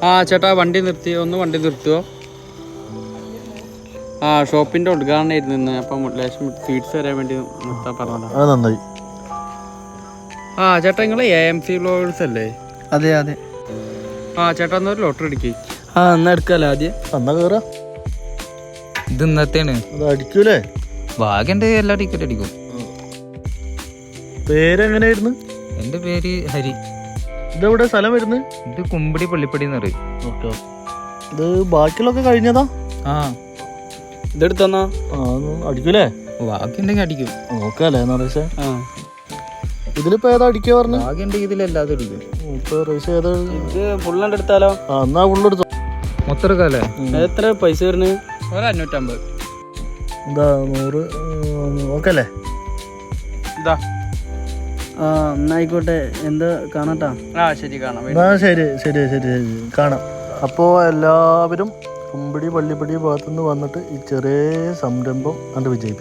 ആ ചേട്ടാ വണ്ടി നിർത്തി, ഒന്ന് വണ്ടി നിർത്തുമോ? ആ ഷോപ്പിൻ്റെ ഉദ്ഘാടനമായിരുന്നു ഇന്ന്, അപ്പം ലേശം സ്വീറ്റ്സ് വരാൻ വേണ്ടി നിർത്താൻ പറഞ്ഞതാണ്. നന്നായി. ആ ചേട്ടാ നിങ്ങൾ AMC വ്ളോഗേഴ്സ് അല്ലേ? അതെ അതെ. ആ ചേട്ടാ എന്നൊരു ലോട്ടറി അടിക്കേ. ആ എന്നാ എടുക്കാല്ലോ ആദ്യം. എന്നാ കേറാ. ഇത് ഇന്നത്തേണ്. അത് അടിക്കൂലേ? ഭാഗ്യണ്ട് എല്ലാ ടിക്കറ്റ് അടിക്കും. പേരെങ്ങനെയായിരുന്നു? എൻ്റെ പേര് ഹരി. ഇതെവിടെ സ്ഥലം വരുന്നത്? ഇത് കുമ്പിടി പള്ളിപ്പടി എന്ന് പറയും. ഓക്കെ. ഇത് ബാക്കിയുള്ളൊക്കെ കഴിഞ്ഞതാ? ആ ഇതെടുത്തന്നാ അടിക്കൂലേ? ഭാഗ്യണ്ടെങ്കിൽ അടിക്കും. നോക്കാല്ലേ നറേശേ? ആ ഇതിലിപ്പോ ഏതാ അടിക്കുക പറഞ്ഞു? ഭാഗ്യണ്ടെങ്കിൽ ഇതിലെല്ലാതും അടിക്കും. ഇപ്പൊ റേസ് ഏതാ? ഇത് ഫുള്ളാണ്ട് എടുത്താലോ? ആ എന്നാ ഫുള്ളെടുത്തോ. മൊത്തം എടുക്കാല്ലേ? എത്ര പൈസ വരുന്നത്? 550. എന്താ 100? ഓക്കെ അല്ലേ? ഇതാ. ആ എന്നായിക്കോട്ടെ. എന്താ കാണാട്ടാ? ആ ശരി കാണാം. എന്നാ ശരി ശരി ശരി ശരി കാണാം. അപ്പോൾ എല്ലാവരും കുമ്പിടി പള്ളിപ്പടി ഭാഗത്തുനിന്ന് വന്നിട്ട് ഈ ചെറിയ സംരംഭം കണ്ട് വിജയിപ്പിക്കും.